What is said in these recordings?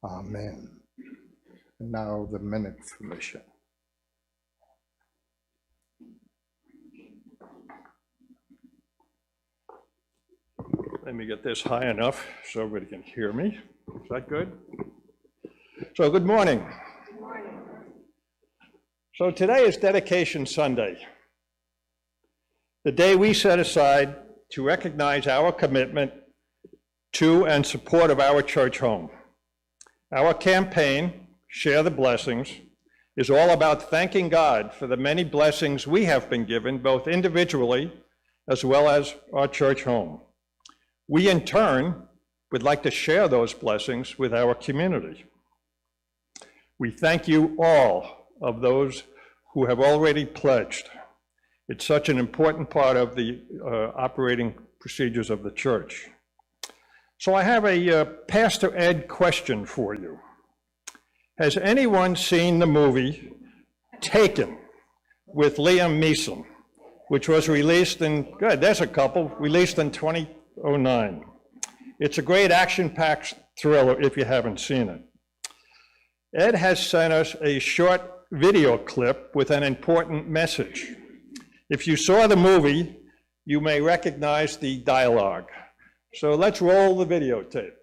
Amen. And now the minutes commission. Let me get this high enough so everybody can hear me. Is that good? So good morning. Good morning. So today is Dedication Sunday, the day we set aside to recognize our commitment to and support of our church home. Our campaign, Share the Blessings, is all about thanking God for the many blessings we have been given, both individually as well as our church home. We, in turn, would like to share those blessings with our community. We thank you all of those who have already pledged. It's such an important part of the operating procedures of the church. So I have a Pastor Ed question for you. Has anyone seen the movie Taken with Liam Neeson, which was released in, good, there's a couple, released in 2009. It's a great action-packed thriller if you haven't seen it. Ed has sent us a short video clip with an important message. If you saw the movie, you may recognize the dialogue. So let's roll the videotape.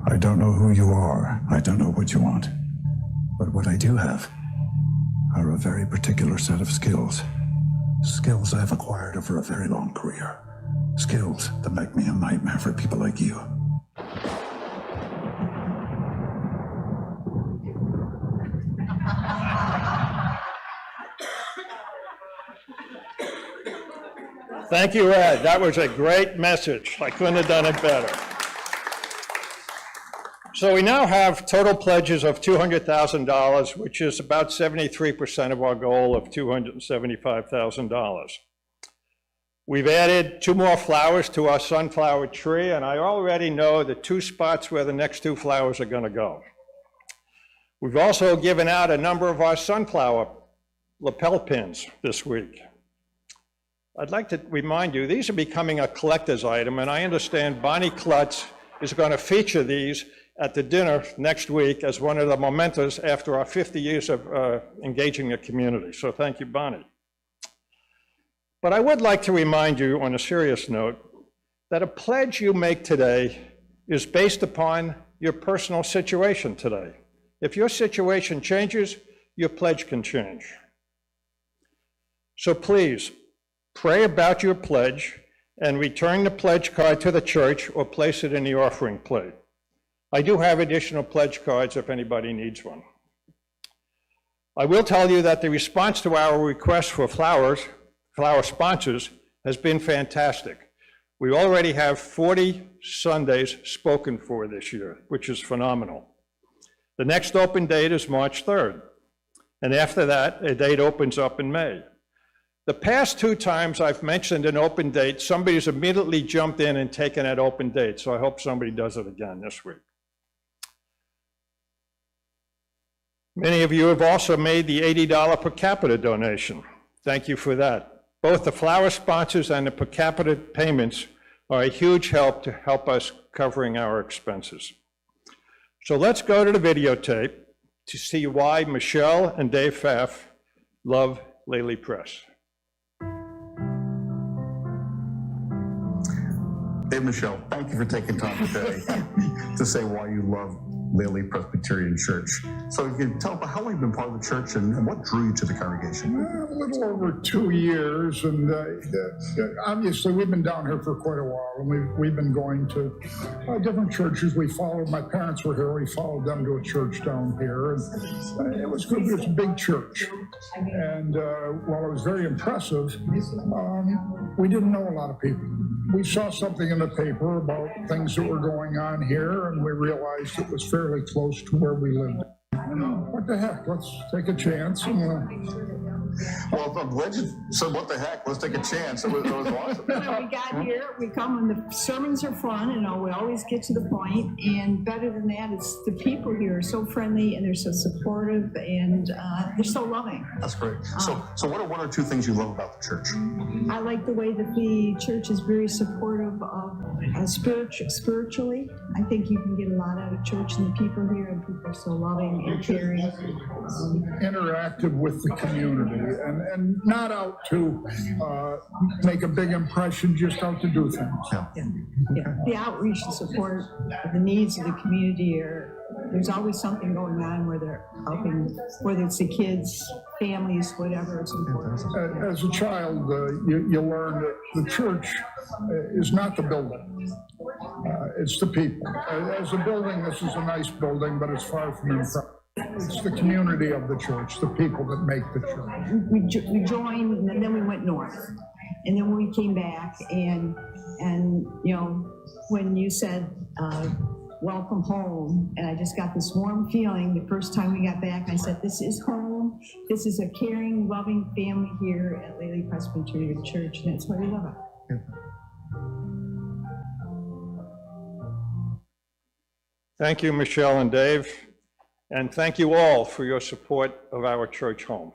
I don't know who you are. I don't know what you want. But what I do have are a very particular set of skills. Skills I've acquired over a very long career. Skills that make me a nightmare for people like you. Thank you, Ed. That was a great message. I couldn't have done it better. So we now have total pledges of $200,000, which is about 73% of our goal of $275,000. We've added 2 more flowers to our sunflower tree, and I already know the 2 spots where the next 2 flowers are going to go. We've also given out a number of our sunflower lapel pins this week. I'd like to remind you, these are becoming a collector's item, and I understand Bonnie Klutz is going to feature these at the dinner next week as one of the mementos after our 50 years of engaging the community. So thank you, Bonnie. But I would like to remind you, on a serious note, that a pledge you make today is based upon your personal situation today. If your situation changes, your pledge can change. So please, pray about your pledge and return the pledge card to the church or place it in the offering plate. I do have additional pledge cards if anybody needs one. I will tell you that the response to our request for flower sponsors has been fantastic. We already have 40 Sundays spoken for this year, which is phenomenal. The next open date is March 3rd. And after that, a date opens up in May. The past 2 times I've mentioned an open date, somebody's immediately jumped in and taken that open date. So I hope somebody does it again this week. Many of you have also made the $80 per capita donation. Thank you for that. Both the flower sponsors and the per capita payments are a huge help to help us covering our expenses. So let's go to the videotape to see why Michelle and Dave Pfaff love Lely Press. Hey, Michelle, thank you for taking time today to say why you love Lely Presbyterian Church. So you can tell about how long you've been part of the church and what drew you to the congregation? A little over 2 years, and obviously we've been down here for quite a while, and we've been going to different churches. We followed, my parents were here, we followed them to a church down here, and it was good. It was a big church, and while it was very impressive, we didn't know a lot of people. We saw something in the paper about things that were going on here, and we realized it was fairly close to where we lived. What the heck, let's take a chance and Well, I'm glad you said, what the heck, let's take a chance. It was awesome. When we got here, we come and the sermons are fun, and we always get to the point. And better than that, it's the people here are so friendly and they're so supportive and they're so loving. That's great. So what are one or two things you love about the church? I like the way that the church is very supportive of spiritually. I think you can get a lot out of church and the people here, and people are so loving and caring. Interactive with the community and not out to make a big impression, just out to do things. Yeah. The outreach and support of the needs of the community there's always something going on where they're helping, whether it's the kids, families, whatever, it's important. As a child, you learn that the church is not the building. It's the people. As a building, this is a nice building, but it's far from impressive. It's the community of the church, the people that make the church. We joined, and then we went north. And then we came back, and you know, when you said, welcome home, and I just got this warm feeling the first time we got back. I said, this is home. This is a caring, loving family here at Lely Presbyterian Church, and that's why we love it. Thank you, Michelle and Dave, and thank you all for your support of our church home.